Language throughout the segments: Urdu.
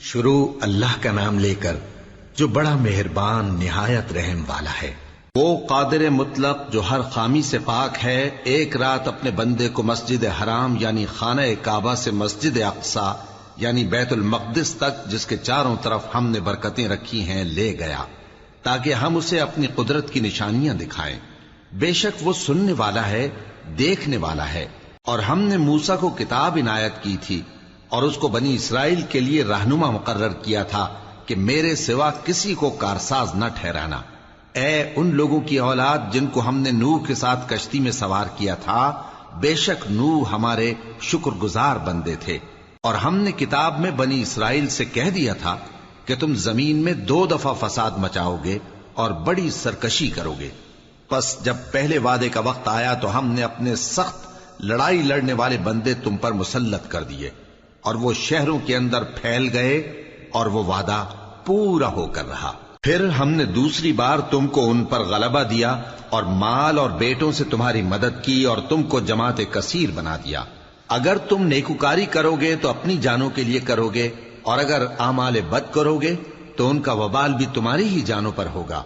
شروع اللہ کا نام لے کر جو بڑا مہربان نہایت رحم والا ہے۔ وہ قادر مطلق جو ہر خامی سے پاک ہے، ایک رات اپنے بندے کو مسجد حرام یعنی خانہ کعبہ سے مسجد اقصی یعنی بیت المقدس تک، جس کے چاروں طرف ہم نے برکتیں رکھی ہیں، لے گیا تاکہ ہم اسے اپنی قدرت کی نشانیاں دکھائیں۔ بے شک وہ سننے والا ہے، دیکھنے والا ہے۔ اور ہم نے موسیٰ کو کتاب عنایت کی تھی اور اس کو بنی اسرائیل کے لیے رہنما مقرر کیا تھا کہ میرے سوا کسی کو کارساز نہ ٹھہرانا۔ اے ان لوگوں کی اولاد جن کو ہم نے نوح کے ساتھ کشتی میں سوار کیا تھا، بے شک نوح ہمارے شکر گزار بندے تھے۔ اور ہم نے کتاب میں بنی اسرائیل سے کہہ دیا تھا کہ تم زمین میں 2 دفعہ فساد مچاؤ گے اور بڑی سرکشی کرو گے۔ پس جب پہلے وعدے کا وقت آیا تو ہم نے اپنے سخت لڑائی لڑنے والے بندے تم پر مسلط کر دیے، اور وہ شہروں کے اندر پھیل گئے، اور وہ وعدہ پورا ہو کر رہا۔ پھر ہم نے دوسری بار تم کو ان پر غلبہ دیا اور مال اور بیٹوں سے تمہاری مدد کی اور تم کو جماعت کثیر بنا دیا۔ اگر تم نیکوکاری کرو گے تو اپنی جانوں کے لیے کرو گے، اور اگر اعمال بد کرو گے تو ان کا وبال بھی تمہاری ہی جانوں پر ہوگا۔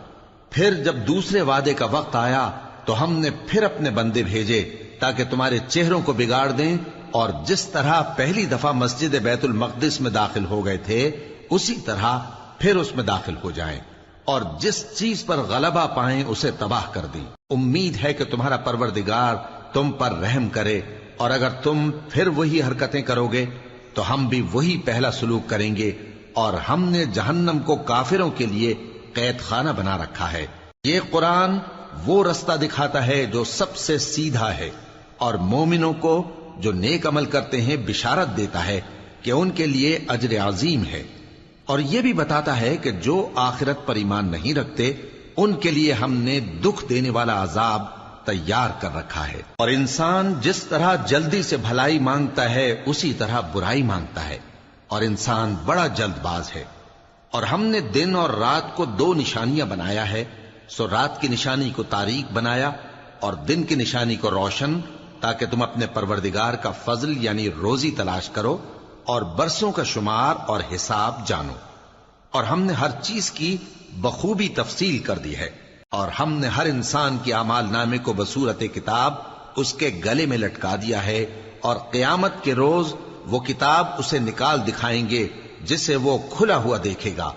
پھر جب دوسرے وعدے کا وقت آیا تو ہم نے پھر اپنے بندے بھیجے تاکہ تمہارے چہروں کو بگاڑ دیں، اور جس طرح پہلی دفعہ مسجد بیت المقدس میں داخل ہو گئے تھے اسی طرح پھر اس میں داخل ہو جائیں، اور جس چیز پر غلبہ پائیں اسے تباہ کر دیں۔ امید ہے کہ تمہارا پروردگار تم پر رحم کرے، اور اگر تم پھر وہی حرکتیں کرو گے تو ہم بھی وہی پہلا سلوک کریں گے، اور ہم نے جہنم کو کافروں کے لیے قید خانہ بنا رکھا ہے۔ یہ قرآن وہ رستہ دکھاتا ہے جو سب سے سیدھا ہے، اور مومنوں کو جو نیک عمل کرتے ہیں بشارت دیتا ہے کہ ان کے لیے اجر عظیم ہے، اور یہ بھی بتاتا ہے کہ جو آخرت پر ایمان نہیں رکھتے ان کے لیے ہم نے دکھ دینے والا عذاب تیار کر رکھا ہے۔ اور انسان جس طرح جلدی سے بھلائی مانگتا ہے اسی طرح برائی مانگتا ہے، اور انسان بڑا جلد باز ہے۔ اور ہم نے دن اور رات کو 2 نشانیاں بنایا ہے، سو رات کی نشانی کو تاریک بنایا اور دن کی نشانی کو روشن، تاکہ تم اپنے پروردگار کا فضل یعنی روزی تلاش کرو اور برسوں کا شمار اور حساب جانو۔ اور ہم نے ہر چیز کی بخوبی تفصیل کر دی ہے، اور ہم نے ہر انسان کی اعمال نامے کو بصورت کتاب اس کے گلے میں لٹکا دیا ہے، اور قیامت کے روز وہ کتاب اسے نکال دکھائیں گے جسے وہ کھلا ہوا دیکھے گا۔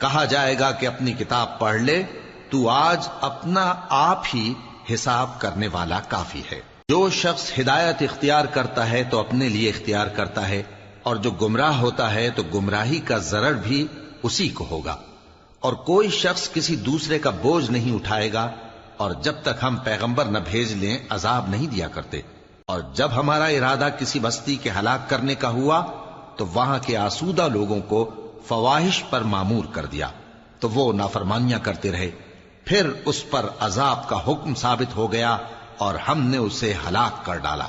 کہا جائے گا کہ اپنی کتاب پڑھ لے، تو آج اپنا آپ ہی حساب کرنے والا کافی ہے۔ جو شخص ہدایت اختیار کرتا ہے تو اپنے لیے اختیار کرتا ہے، اور جو گمراہ ہوتا ہے تو گمراہی کا ضرر بھی اسی کو ہوگا۔ اور کوئی شخص کسی دوسرے کا بوجھ نہیں اٹھائے گا، اور جب تک ہم پیغمبر نہ بھیج لیں عذاب نہیں دیا کرتے۔ اور جب ہمارا ارادہ کسی بستی کے ہلاک کرنے کا ہوا تو وہاں کے آسودہ لوگوں کو فواحش پر مامور کر دیا، تو وہ نافرمانیاں کرتے رہے۔ پھر اس پر عذاب کا حکم ثابت ہو گیا اور ہم نے اسے ہلاک کر ڈالا۔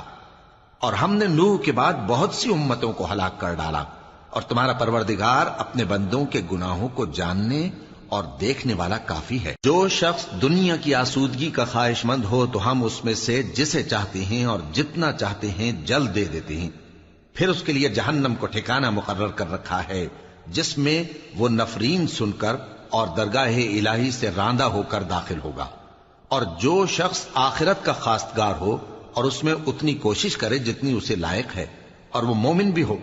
اور ہم نے نوح کے بعد بہت سی امتوں کو ہلاک کر ڈالا، اور تمہارا پروردگار اپنے بندوں کے گناہوں کو جاننے اور دیکھنے والا کافی ہے۔ جو شخص دنیا کی آسودگی کا خواہش مند ہو تو ہم اس میں سے جسے چاہتے ہیں اور جتنا چاہتے ہیں جلد دے دیتے ہیں۔ پھر اس کے لیے جہنم کو ٹھکانہ مقرر کر رکھا ہے، جس میں وہ نفرین سن کر اور درگاہ الہی سے راندہ ہو کر داخل ہوگا۔ اور جو شخص آخرت کا خواستگار ہو اور اس میں اتنی کوشش کرے جتنی اسے لائق ہے، اور وہ مومن بھی ہو،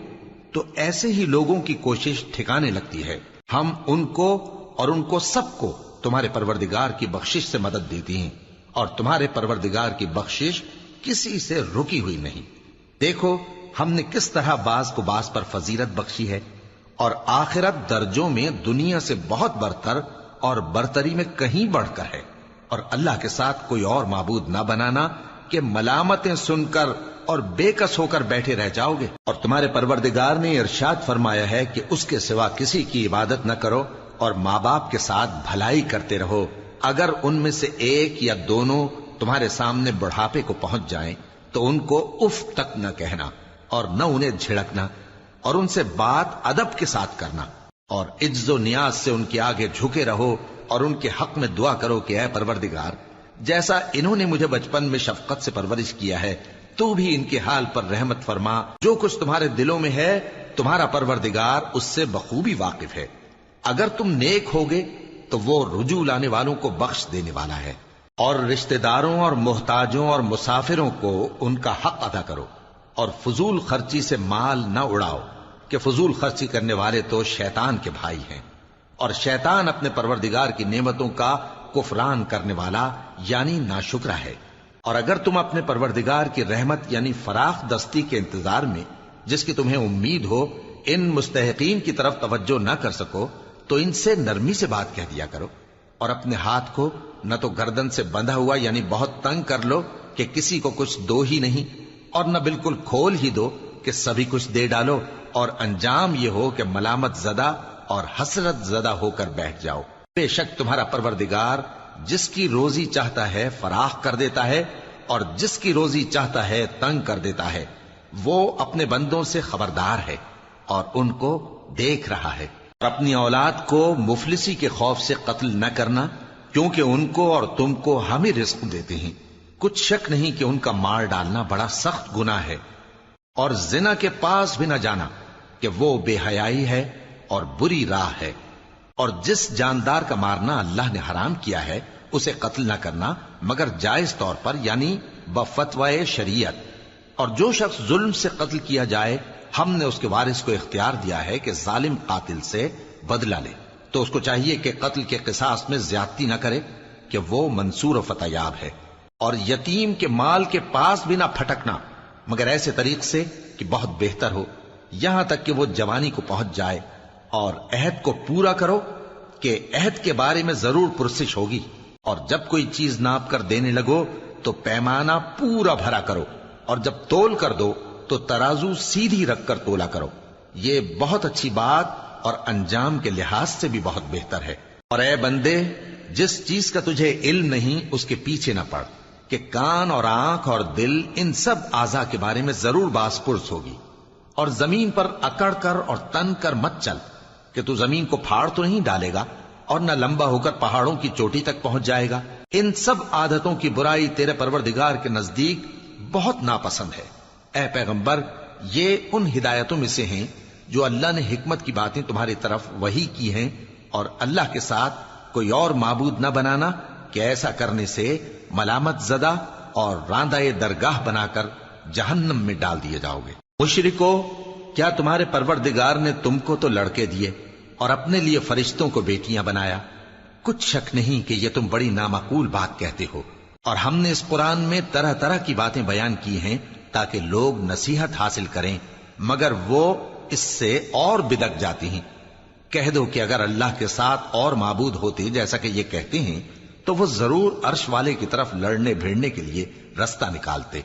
تو ایسے ہی لوگوں کی کوشش ٹھکانے لگتی ہے۔ ہم ان کو اور ان کو سب کو تمہارے پروردگار کی بخشش سے مدد دیتی ہیں، اور تمہارے پروردگار کی بخشش کسی سے رکی ہوئی نہیں۔ دیکھو ہم نے کس طرح بعض کو بعض پر فضیلت بخشی ہے، اور آخرت درجوں میں دنیا سے بہت برتر اور برتری میں کہیں بڑھ کر ہے۔ اور اللہ کے ساتھ کوئی اور معبود نہ بنانا کہ ملامتیں سن کر اور بے کس ہو کر بیٹھے رہ جاؤ گے۔ اور تمہارے پروردگار نے ارشاد فرمایا ہے کہ اس کے سوا کسی کی عبادت نہ کرو، اور ماں باپ کے ساتھ بھلائی کرتے رہو۔ اگر ان میں سے ایک یا دونوں تمہارے سامنے بڑھاپے کو پہنچ جائیں تو ان کو اف تک نہ کہنا، اور نہ انہیں جھڑکنا، اور ان سے بات ادب کے ساتھ کرنا، اور عجز و نیاز سے ان کے آگے جھکے رہو، اور ان کے حق میں دعا کرو کہ اے پروردگار، جیسا انہوں نے مجھے بچپن میں شفقت سے پرورش کیا ہے، تو بھی ان کے حال پر رحمت فرما۔ جو کچھ تمہارے دلوں میں ہے تمہارا پروردگار اس سے بخوبی واقف ہے۔ اگر تم نیک ہوگے تو وہ رجوع لانے والوں کو بخش دینے والا ہے۔ اور رشتہ داروں اور محتاجوں اور مسافروں کو ان کا حق ادا کرو، اور فضول خرچی سے مال نہ اڑاؤ، کہ فضول خرچی کرنے والے تو شیطان کے بھائی ہیں، اور شیطان اپنے پروردگار کی نعمتوں کا کفران کرنے والا یعنی ناشکرا ہے۔ اور اگر تم اپنے پروردگار کی رحمت یعنی فراخ دستی کے انتظار میں، جس کی تمہیں امید ہو، ان مستحقین کی طرف توجہ نہ کر سکو تو ان سے نرمی سے بات کہہ دیا کرو، اور اپنے ہاتھ کو نہ تو گردن سے بندھا ہوا یعنی بہت تنگ کر لو کہ کسی کو کچھ دو ہی نہیں، اور نہ بالکل کھول ہی دو کہ سبھی کچھ دے ڈالو، اور انجام یہ ہو کہ ملامت زدہ اور حسرت زدہ ہو کر بیٹھ جاؤ۔ بے شک تمہارا پروردگار جس کی روزی چاہتا ہے فراخ کر دیتا ہے، اور جس کی روزی چاہتا ہے تنگ کر دیتا ہے۔ وہ اپنے بندوں سے خبردار ہے اور ان کو دیکھ رہا ہے۔ اور اپنی اولاد کو مفلسی کے خوف سے قتل نہ کرنا، کیونکہ ان کو اور تم کو ہم ہی رزق دیتے ہیں۔ کچھ شک نہیں کہ ان کا مار ڈالنا بڑا سخت گناہ ہے۔ اور زنا کے پاس بھی نہ جانا، کہ وہ بے حیائی ہے اور بری راہ ہے۔ اور جس جاندار کا مارنا اللہ نے حرام کیا ہے اسے قتل نہ کرنا مگر جائز طور پر یعنی بفتوائے شریعت۔ اور جو شخص ظلم سے قتل کیا جائے، ہم نے اس کے وارث کو اختیار دیا ہے کہ ظالم قاتل سے بدلہ لے، تو اس کو چاہیے کہ قتل کے قصاص میں زیادتی نہ کرے، کہ وہ منصور و فتح یاب ہے۔ اور یتیم کے مال کے پاس بھی نہ پھٹکنا مگر ایسے طریق سے کہ بہت بہتر ہو، یہاں تک کہ وہ جوانی کو پہنچ جائے۔ اور عہد کو پورا کرو، کہ عہد کے بارے میں ضرور پرسش ہوگی۔ اور جب کوئی چیز ناپ کر دینے لگو تو پیمانہ پورا بھرا کرو، اور جب تول کر دو تو ترازو سیدھی رکھ کر تولا کرو، یہ بہت اچھی بات اور انجام کے لحاظ سے بھی بہت بہتر ہے۔ اور اے بندے، جس چیز کا تجھے علم نہیں اس کے پیچھے نہ پڑ، کہ کان اور آنکھ اور دل ان سب اعضاء کے بارے میں ضرور باز پرس ہوگی۔ اور زمین پر اکڑ کر اور تن کر مت چل، کہ تو زمین کو پھاڑ تو نہیں ڈالے گا اور نہ لمبا ہو کر پہاڑوں کی چوٹی تک پہنچ جائے گا۔ ان سب عادتوں کی برائی تیرے پروردگار کے نزدیک بہت ناپسند ہے۔ اے پیغمبر، یہ ان ہدایتوں میں سے ہیں جو اللہ نے حکمت کی باتیں تمہاری طرف وحی کی ہیں، اور اللہ کے ساتھ کوئی اور معبود نہ بنانا، کہ ایسا کرنے سے ملامت زدہ اور راندہ درگاہ بنا کر جہنم میں ڈال دیے جاؤ گے۔ مشرکو، کیا تمہارے پروردگار نے تم کو تو لڑکے دیے اور اپنے لیے فرشتوں کو بیٹیاں بنایا؟ کچھ شک نہیں کہ یہ تم بڑی نامعقول بات کہتے ہو، اور ہم نے اس قرآن میں طرح طرح کی باتیں بیان کی ہیں تاکہ لوگ نصیحت حاصل کریں، مگر وہ اس سے اور بدک جاتی ہیں۔ کہہ دو کہ اگر اللہ کے ساتھ اور معبود ہوتے جیسا کہ یہ کہتے ہیں تو وہ ضرور عرش والے کی طرف لڑنے بھیڑنے کے لیے رستہ نکالتے۔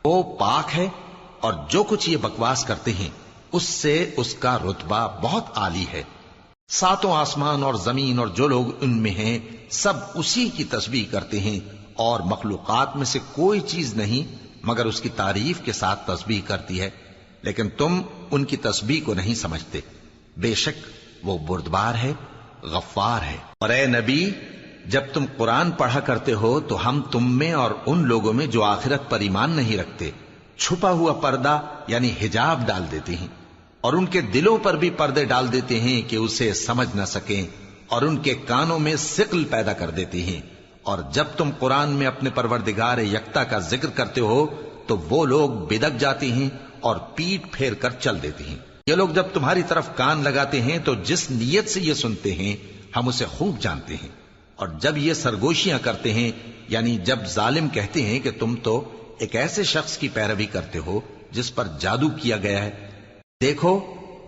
وہ پاک ہے، اور جو کچھ یہ بکواس کرتے ہیں اس سے اس کا رتبہ بہت عالی ہے۔ ساتوں آسمان اور زمین اور جو لوگ ان میں ہیں سب اسی کی تسبیح کرتے ہیں، اور مخلوقات میں سے کوئی چیز نہیں مگر اس کی تعریف کے ساتھ تسبیح کرتی ہے، لیکن تم ان کی تسبیح کو نہیں سمجھتے۔ بے شک وہ بردبار ہے، غفار ہے۔ اور اے نبی، جب تم قرآن پڑھا کرتے ہو تو ہم تم میں اور ان لوگوں میں جو آخرت پر ایمان نہیں رکھتے چھپا ہوا پردہ یعنی حجاب ڈال دیتے ہیں، اور ان کے دلوں پر بھی پردے ڈال دیتے ہیں کہ اسے سمجھ نہ سکیں، اور ان کے کانوں میں ثقل پیدا کر دیتے ہیں۔ اور جب تم قرآن میں اپنے پروردگار یکتا کا ذکر کرتے ہو تو وہ لوگ بدک جاتے ہیں اور پیٹ پھیر کر چل دیتے ہیں۔ یہ لوگ جب تمہاری طرف کان لگاتے ہیں تو جس نیت سے یہ سنتے ہیں ہم اسے خوب جانتے ہیں، اور جب یہ سرگوشیاں کرتے ہیں یعنی جب ظالم کہتے ہیں کہ تم تو ایک ایسے شخص کی پیروی کرتے ہو جس پر جادو کیا گیا ہے، دیکھو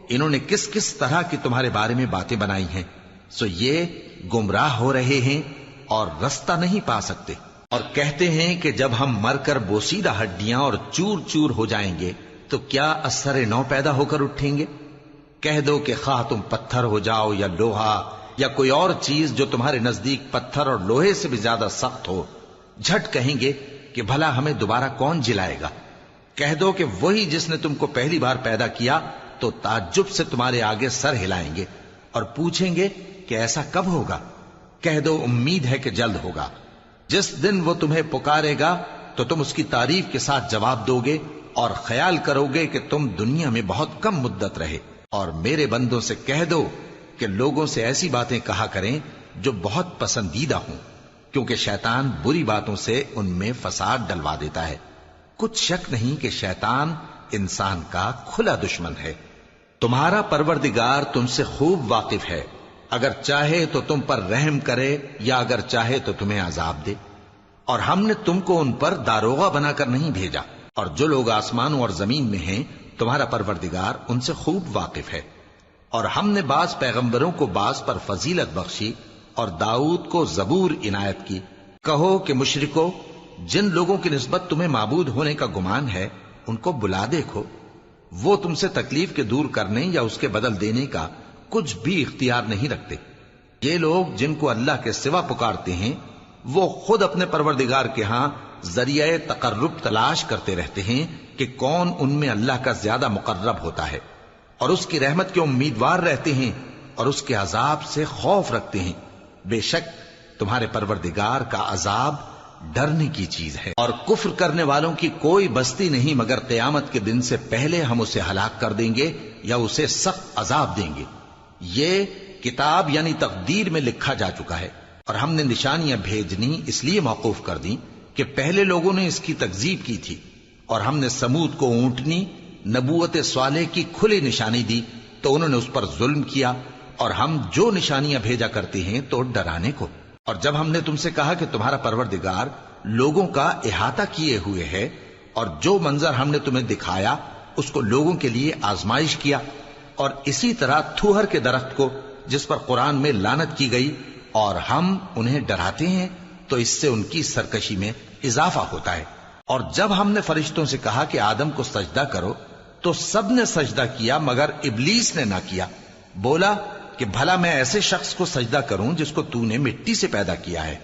انہوں نے کس کس طرح کی تمہارے بارے میں باتیں بنائی ہیں، سو یہ گمراہ ہو رہے ہیں اور رستہ نہیں پا سکتے۔ اور کہتے ہیں کہ جب ہم مر کر بوسیدہ ہڈیاں اور چور چور ہو جائیں گے تو کیا اثر نو پیدا ہو کر اٹھیں گے؟ کہہ دو کہ خواہ تم پتھر ہو جاؤ یا لوہا یا کوئی اور چیز جو تمہارے نزدیک پتھر اور لوہے سے بھی زیادہ سخت ہو، جھٹ کہیں گے کہ بھلا ہمیں دوبارہ کون جلائے گا؟ کہہ دو کہ وہی جس نے تم کو پہلی بار پیدا کیا تو تعجب سے تمہارے آگے سر ہلائیں گے اور پوچھیں گے کہ ایسا کب ہوگا؟ کہہ دو امید ہے کہ جلد ہوگا۔ جس دن وہ تمہیں پکارے گا تو تم اس کی تعریف کے ساتھ جواب دو گے اور خیال کرو گے کہ تم دنیا میں بہت کم مدت رہے۔ اور میرے بندوں سے کہہ دو کہ لوگوں سے ایسی باتیں کہا کریں جو بہت پسندیدہ ہوں، کیونکہ شیطان بری باتوں سے ان میں فساد ڈلوا دیتا ہے۔ کچھ شک نہیں کہ شیطان انسان کا کھلا دشمن ہے۔ تمہارا پروردگار تم سے خوب واقف ہے، اگر چاہے تو تم پر رحم کرے یا اگر چاہے تو تمہیں عذاب دے۔ اور ہم نے تم کو ان پر داروغہ بنا کر نہیں بھیجا، اور جو لوگ آسمانوں اور زمین میں ہیں تمہارا پروردگار ان سے خوب واقف ہے۔ اور ہم نے بعض پیغمبروں کو بعض پر فضیلت بخشی اور داؤد کو زبور عنایت کی۔ کہو کہ مشرکو، جن لوگوں کی نسبت تمہیں معبود ہونے کا گمان ہے ان کو بلا دیکھو، وہ تم سے تکلیف کے دور کرنے یا اس کے بدل دینے کا کچھ بھی اختیار نہیں رکھتے۔ یہ لوگ جن کو اللہ کے سوا پکارتے ہیں وہ خود اپنے پروردگار کے ہاں ذریعہ تقرب تلاش کرتے رہتے ہیں کہ کون ان میں اللہ کا زیادہ مقرب ہوتا ہے، اور اس کی رحمت کے امیدوار رہتے ہیں اور اس کے عذاب سے خوف رکھتے ہیں۔ بے شک تمہارے پروردگار کا عذاب ڈرنے کی چیز ہے، اور کفر کرنے والوں کی کوئی بستی نہیں مگر قیامت کے دن سے پہلے ہم اسے ہلاک کر دیں گے یا اسے سخت عذاب دیں گے۔ یہ کتاب یعنی تقدیر میں لکھا جا چکا ہے، اور ہم نے نشانیاں بھیجنی اس لیے موقوف کر دیں کہ پہلے لوگوں نے اس کی تکذیب کی تھی، اور ہم نے سمود کو اونٹنی نبوت صالح کی کھلی نشانی دی تو انہوں نے اس پر ظلم کیا، اور ہم جو نشانیاں بھیجا کرتے ہیں تو ڈرانے کو۔ اور جب ہم نے تم سے کہا کہ تمہارا پروردگار لوگوں کا احاطہ کیے ہوئے ہے، اور جو منظر ہم نے تمہیں دکھایا اس کو لوگوں کے لیے آزمائش کیا، اور اسی طرح تھوہر کے درخت کو جس پر قرآن میں لعنت کی گئی، اور ہم انہیں ڈراتے ہیں تو اس سے ان کی سرکشی میں اضافہ ہوتا ہے۔ اور جب ہم نے فرشتوں سے کہا کہ آدم کو سجدہ کرو تو سب نے سجدہ کیا مگر ابلیس نے نہ کیا، بولا کہ بھلا میں ایسے شخص کو سجدہ کروں جس کو تو نے مٹی سے پیدا کیا ہے۔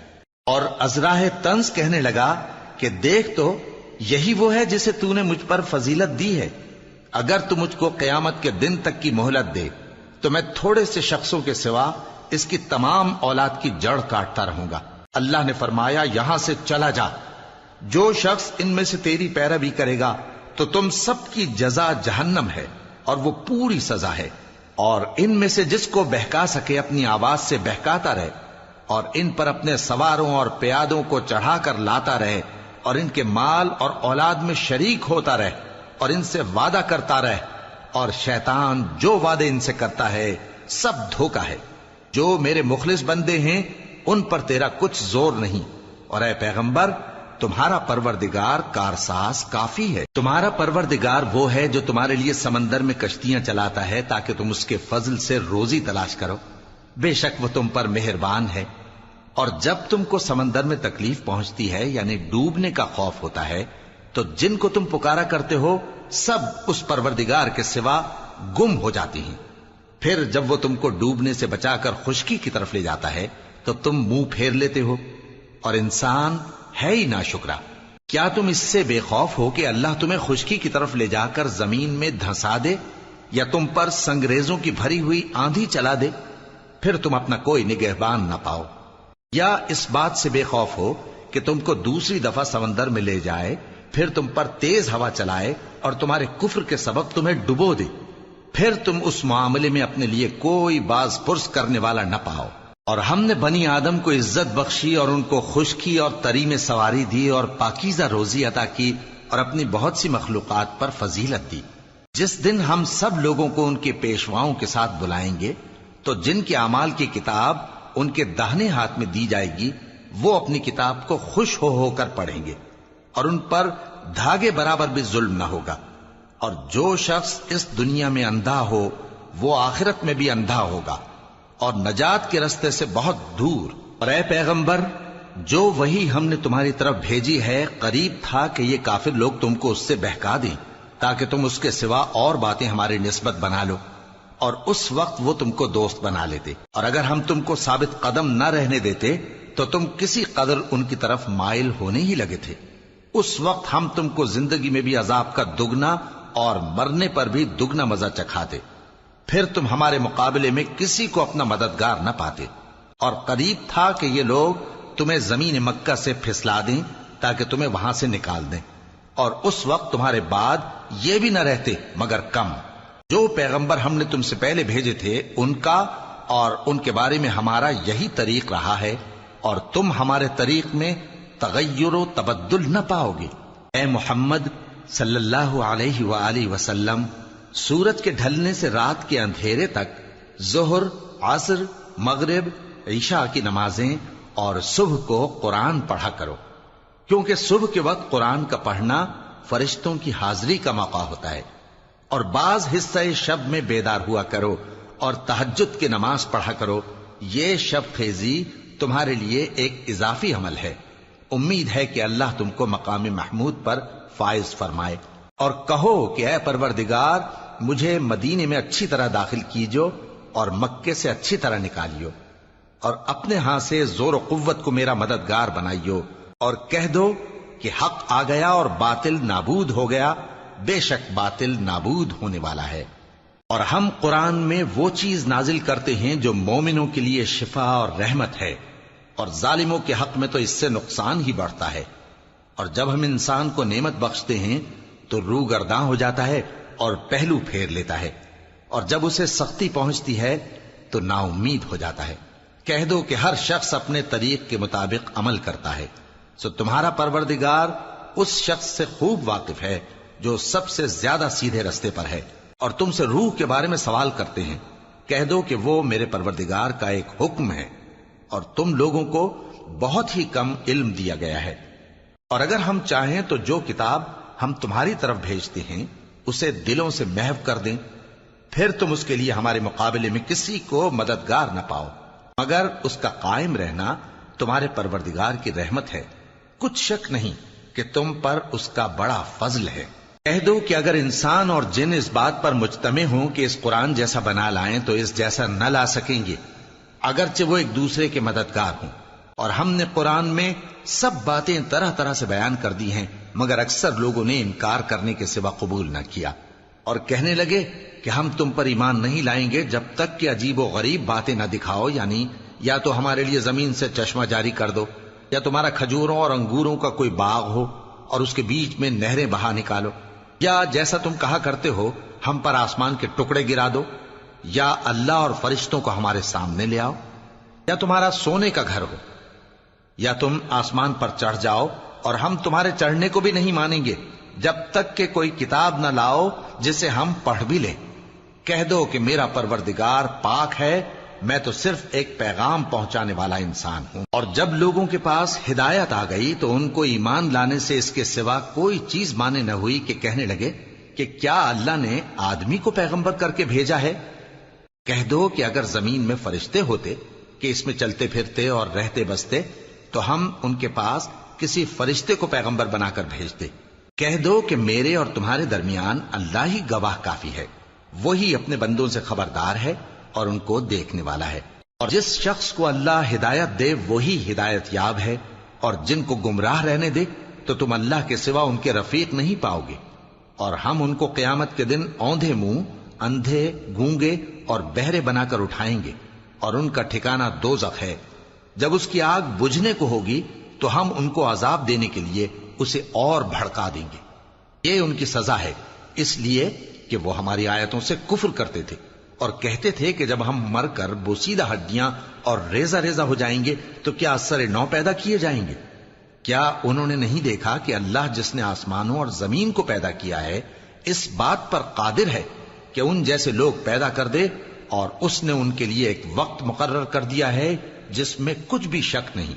اور ازراہ طنز کہنے لگا کہ دیکھ تو یہی وہ ہے جسے تو نے مجھ پر فضیلت دی ہے، اگر تو مجھ کو قیامت کے دن تک کی مہلت دے تو میں تھوڑے سے شخصوں کے سوا اس کی تمام اولاد کی جڑ کاٹتا رہوں گا۔ اللہ نے فرمایا یہاں سے چلا جا، جو شخص ان میں سے تیری پیروی کرے گا تو تم سب کی جزا جہنم ہے اور وہ پوری سزا ہے، اور ان میں سے جس کو بہکا سکے اپنی آواز سے بہکاتا رہے، اور ان پر اپنے سواروں اور پیادوں کو چڑھا کر لاتا رہے، اور ان کے مال اور اولاد میں شریک ہوتا رہے، اور ان سے وعدہ کرتا رہے، اور شیطان جو وعدے ان سے کرتا ہے سب دھوکہ ہے۔ جو میرے مخلص بندے ہیں ان پر تیرا کچھ زور نہیں، اور اے پیغمبر تمہارا پروردگار کارساز کافی ہے۔ تمہارا پروردگار وہ ہے جو تمہارے لیے سمندر میں کشتیاں چلاتا ہے تاکہ تم اس کے فضل سے روزی تلاش کرو، بے شک وہ تم پر مہربان ہے۔ اور جب تم کو سمندر میں تکلیف پہنچتی ہے یعنی ڈوبنے کا خوف ہوتا ہے تو جن کو تم پکارا کرتے ہو سب اس پروردگار کے سوا گم ہو جاتی ہیں۔ پھر جب وہ تم کو ڈوبنے سے بچا کر خشکی کی طرف لے جاتا ہے تو تم منہ پھیر لیتے ہو، اور انسان ہے ہی ناشکرا۔ کیا تم اس سے بے خوف ہو کہ اللہ تمہیں خشکی کی طرف لے جا کر زمین میں دھنسا دے، یا تم پر سنگریزوں کی بھری ہوئی آندھی چلا دے، پھر تم اپنا کوئی نگہبان نہ پاؤ؟ یا اس بات سے بے خوف ہو کہ تم کو دوسری دفعہ سمندر میں لے جائے، پھر تم پر تیز ہوا چلائے اور تمہارے کفر کے سبب تمہیں ڈبو دے، پھر تم اس معاملے میں اپنے لیے کوئی باز پرس کرنے والا نہ پاؤ۔ اور ہم نے بنی آدم کو عزت بخشی اور ان کو خشکی اور تری میں سواری دی اور پاکیزہ روزی عطا کی اور اپنی بہت سی مخلوقات پر فضیلت دی۔ جس دن ہم سب لوگوں کو ان کے پیشواؤں کے ساتھ بلائیں گے تو جن کے اعمال کی کتاب ان کے داہنے ہاتھ میں دی جائے گی وہ اپنی کتاب کو خوش ہو کر پڑھیں گے، اور ان پر دھاگے برابر بھی ظلم نہ ہوگا۔ اور جو شخص اس دنیا میں اندھا ہو وہ آخرت میں بھی اندھا ہوگا اور نجات کے رستے سے بہت دور۔ اور اے پیغمبر جو وہی ہم نے تمہاری طرف بھیجی ہے قریب تھا کہ یہ کافر لوگ تم کو اس سے بہکا دیں تاکہ تم اس کے سوا اور باتیں ہماری نسبت بنا لو، اور اس وقت وہ تم کو دوست بنا لیتے، اور اگر ہم تم کو ثابت قدم نہ رہنے دیتے تو تم کسی قدر ان کی طرف مائل ہونے ہی لگے تھے۔ اس وقت ہم تم کو زندگی میں بھی عذاب کا دگنا اور مرنے پر بھی دگنا مزہ چکھاتے، پھر تم ہمارے مقابلے میں کسی کو اپنا مددگار نہ پاتے۔ اور قریب تھا کہ یہ لوگ تمہیں زمین مکہ سے پھسلا دیں تاکہ تمہیں وہاں سے نکال دیں، اور اس وقت تمہارے بعد یہ بھی نہ رہتے مگر کم۔ جو پیغمبر ہم نے تم سے پہلے بھیجے تھے ان کا اور ان کے بارے میں ہمارا یہی طریق رہا ہے، اور تم ہمارے طریق میں تغیر و تبدل نہ پاؤ گے۔ اے محمد صلی اللہ علیہ وآلہ وسلم، سورج کے ڈھلنے سے رات کے اندھیرے تک ظہر، عصر، مغرب، عشاء کی نمازیں اور صبح کو قرآن پڑھا کرو، کیونکہ صبح کے وقت قرآن کا پڑھنا فرشتوں کی حاضری کا موقع ہوتا ہے، اور بعض حصہ شب میں بیدار ہوا کرو اور تہجد کی نماز پڑھا کرو۔ یہ شب خیزی تمہارے لیے ایک اضافی عمل ہے۔ امید ہے کہ اللہ تم کو مقام محمود پر فائز فرمائے۔ اور کہو کہ اے پروردگار، مجھے مدینے میں اچھی طرح داخل کیجو اور مکے سے اچھی طرح نکالیو، اور اپنے ہاں سے زور و قوت کو میرا مددگار بنائیو، اور کہہ دو کہ حق آ گیا اور باطل نابود ہو گیا، بے شک باطل نابود ہونے والا ہے۔ اور ہم قرآن میں وہ چیز نازل کرتے ہیں جو مومنوں کے لیے شفا اور رحمت ہے، اور ظالموں کے حق میں تو اس سے نقصان ہی بڑھتا ہے۔ اور جب ہم انسان کو نعمت بخشتے ہیں تو روح گرداں ہو جاتا ہے اور پہلو پھیر لیتا ہے، اور جب اسے سختی پہنچتی ہے تو نا امید ہو جاتا ہے۔ کہہ دو کہ ہر شخص اپنے طریق کے مطابق عمل کرتا ہے، سو تمہارا پروردگار اس شخص سے خوب واقف ہے جو سب سے زیادہ سیدھے رستے پر ہے۔ اور تم سے روح کے بارے میں سوال کرتے ہیں، کہہ دو کہ وہ میرے پروردگار کا ایک حکم ہے، اور تم لوگوں کو بہت ہی کم علم دیا گیا ہے۔ اور اگر ہم چاہیں تو جو کتاب ہم تمہاری طرف بھیجتے ہیں اسے دلوں سے محو کر دیں، پھر تم اس کے لیے ہمارے مقابلے میں کسی کو مددگار نہ پاؤ، مگر اس کا قائم رہنا تمہارے پروردگار کی رحمت ہے، کچھ شک نہیں کہ تم پر اس کا بڑا فضل ہے۔ کہہ دو کہ اگر انسان اور جن اس بات پر مجتمع ہوں کہ اس قرآن جیسا بنا لائیں تو اس جیسا نہ لا سکیں گے، اگرچہ وہ ایک دوسرے کے مددگار ہوں۔ اور ہم نے قرآن میں سب باتیں طرح طرح سے بیان کر دی ہیں، مگر اکثر لوگوں نے انکار کرنے کے سوا قبول نہ کیا، اور کہنے لگے کہ ہم تم پر ایمان نہیں لائیں گے جب تک کہ عجیب و غریب باتیں نہ دکھاؤ، یعنی یا تو ہمارے لیے زمین سے چشمہ جاری کر دو، یا تمہارا کھجوروں اور انگوروں کا کوئی باغ ہو اور اس کے بیچ میں نہریں بہا نکالو، یا جیسا تم کہا کرتے ہو ہم پر آسمان کے ٹکڑے گرا دو، یا اللہ اور فرشتوں کو ہمارے سامنے لے آؤ، یا تمہارا سونے کا گھر ہو، یا تم آسمان پر چڑھ جاؤ، اور ہم تمہارے چڑھنے کو بھی نہیں مانیں گے جب تک کہ کوئی کتاب نہ لاؤ جسے ہم پڑھ بھی لیں۔ کہہ دو کہ میرا پروردگار پاک ہے، میں تو صرف ایک پیغام پہنچانے والا انسان ہوں۔ اور جب لوگوں کے پاس ہدایت آ گئی تو ان کو ایمان لانے سے اس کے سوا کوئی چیز مانے نہ ہوئی کہ کہنے لگے کہ کیا اللہ نے آدمی کو پیغمبر کر کے بھیجا ہے؟ کہہ دو کہ اگر زمین میں فرشتے ہوتے کہ اس میں چلتے پھرتے اور رہتے بستے تو ہم ان کے پاس کسی فرشتے کو پیغمبر بنا کر بھیجتے۔ کہہ دو کہ میرے اور تمہارے درمیان اللہ ہی گواہ کافی ہے، وہی اپنے بندوں سے خبردار ہے اور ان کو دیکھنے والا ہے۔ اور جس شخص کو اللہ ہدایت دے وہی ہدایت یاب ہے، اور جن کو گمراہ رہنے دے تو تم اللہ کے سوا ان کے رفیق نہیں پاؤ گے۔ اور ہم ان کو قیامت کے دن اوندھے منہ، اندھے، گونگے اور بہرے بنا کر اٹھائیں گے، اور ان کا ٹھکانہ دوزخ ہے۔ جب اس کی آگ بجھنے کو ہوگی تو ہم ان کو عذاب دینے کے لیے اسے اور بھڑکا دیں گے۔ یہ ان کی سزا ہے، اس لیے کہ وہ ہماری آیتوں سے کفر کرتے تھے اور کہتے تھے کہ جب ہم مر کر بوسیدہ ہڈیاں اور ریزہ ریزہ ہو جائیں گے تو کیا اثر نو پیدا کیے جائیں گے؟ کیا انہوں نے نہیں دیکھا کہ اللہ جس نے آسمانوں اور زمین کو پیدا کیا ہے اس بات پر قادر ہے کہ ان جیسے لوگ پیدا کر دے، اور اس نے ان کے لیے ایک وقت مقرر کر دیا ہے جس میں کچھ بھی شک نہیں،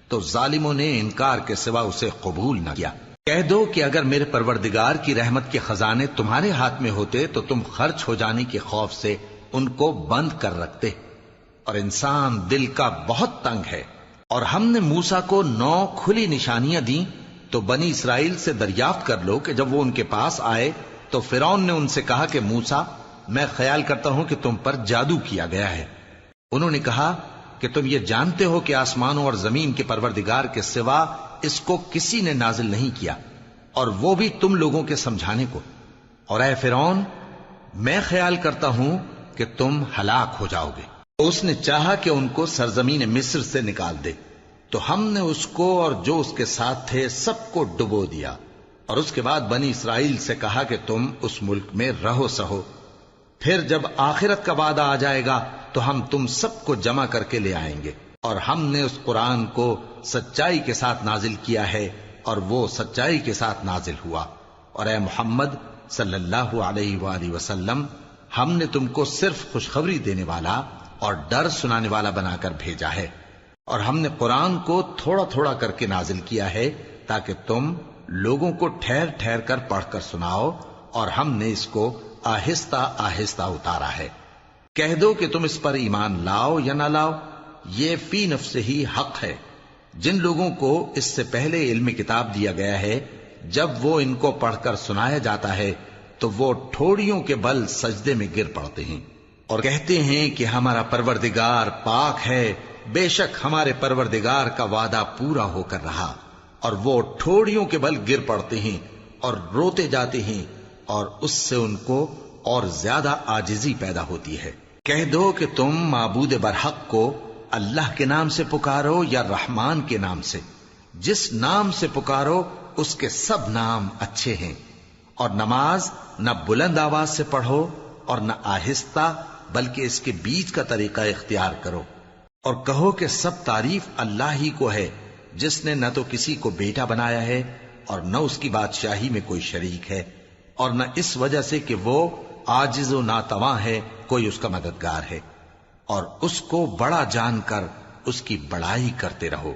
تو ظالموں نے انکار کے سوا اسے قبول نہ کیا۔ کہہ دو کہ اگر میرے پروردگار کی رحمت کے خزانے تمہارے ہاتھ میں ہوتے تو تم خرچ ہو جانے کے خوف سے ان کو بند کر رکھتے، اور انسان دل کا بہت تنگ ہے۔ اور ہم نے موسیٰ کو 9 کھلی نشانیاں دیں تو بنی اسرائیل سے دریافت کر لو کہ جب وہ ان کے پاس آئے تو فرعون نے ان سے کہا کہ موسیٰ، میں خیال کرتا ہوں کہ تم پر جادو کیا گیا ہے۔ انہوں نے کہا کہ تم یہ جانتے ہو کہ آسمانوں اور زمین کے پروردگار کے سوا اس کو کسی نے نازل نہیں کیا، اور وہ بھی تم لوگوں کے سمجھانے کو۔ اور اے فرعون، میں خیال کرتا ہوں کہ تم ہلاک ہو جاؤ گے۔ اس نے چاہا کہ ان کو سرزمین مصر سے نکال دے، تو ہم نے اس کو اور جو اس کے ساتھ تھے سب کو ڈبو دیا، اور اس کے بعد بنی اسرائیل سے کہا کہ تم اس ملک میں رہو سہو، پھر جب آخرت کا وعدہ آ جائے گا تو ہم تم سب کو جمع کر کے لے آئیں گے، اور ہم نے اس قرآن کو سچائی کے ساتھ نازل کیا ہے اور وہ سچائی کے ساتھ نازل ہوا۔ اور اے محمد صلی اللہ علیہ وآلہ وسلم، ہم نے تم کو صرف خوشخبری دینے والا اور ڈر سنانے والا بنا کر بھیجا ہے، اور ہم نے قرآن کو تھوڑا تھوڑا کر کے نازل کیا ہے تاکہ تم لوگوں کو ٹھہر ٹھہر کر پڑھ کر سناؤ، اور ہم نے اس کو آہستہ آہستہ اتارا ہے۔ کہہ دو کہ تم اس پر ایمان لاؤ یا نہ لاؤ، یہ فی نفس ہی حق ہے۔ جن لوگوں کو اس سے پہلے علم کتاب دیا گیا ہے، جب وہ ان کو پڑھ کر سنایا جاتا ہے تو وہ ٹھوڑیوں کے بل سجدے میں گر پڑتے ہیں اور کہتے ہیں کہ ہمارا پروردگار پاک ہے، بے شک ہمارے پروردگار کا وعدہ پورا ہو کر رہا، اور وہ ٹھوڑیوں کے بل گر پڑتے ہیں اور روتے جاتے ہیں، اور اس سے ان کو اور زیادہ عاجزی پیدا ہوتی ہے۔ کہہ دو کہ تم معبود برحق کو اللہ کے نام سے پکارو یا رحمان کے نام سے، جس نام سے پکارو اس کے سب نام اچھے ہیں، اور نماز نہ بلند آواز سے پڑھو اور نہ آہستہ، بلکہ اس کے بیچ کا طریقہ اختیار کرو، اور کہو کہ سب تعریف اللہ ہی کو ہے، جس نے نہ تو کسی کو بیٹا بنایا ہے اور نہ اس کی بادشاہی میں کوئی شریک ہے، اور نہ اس وجہ سے کہ وہ عاجز و ناتواں ہے کوئی اس کا مددگار ہے، اور اس کو بڑا جان کر اس کی بڑائی کرتے رہو۔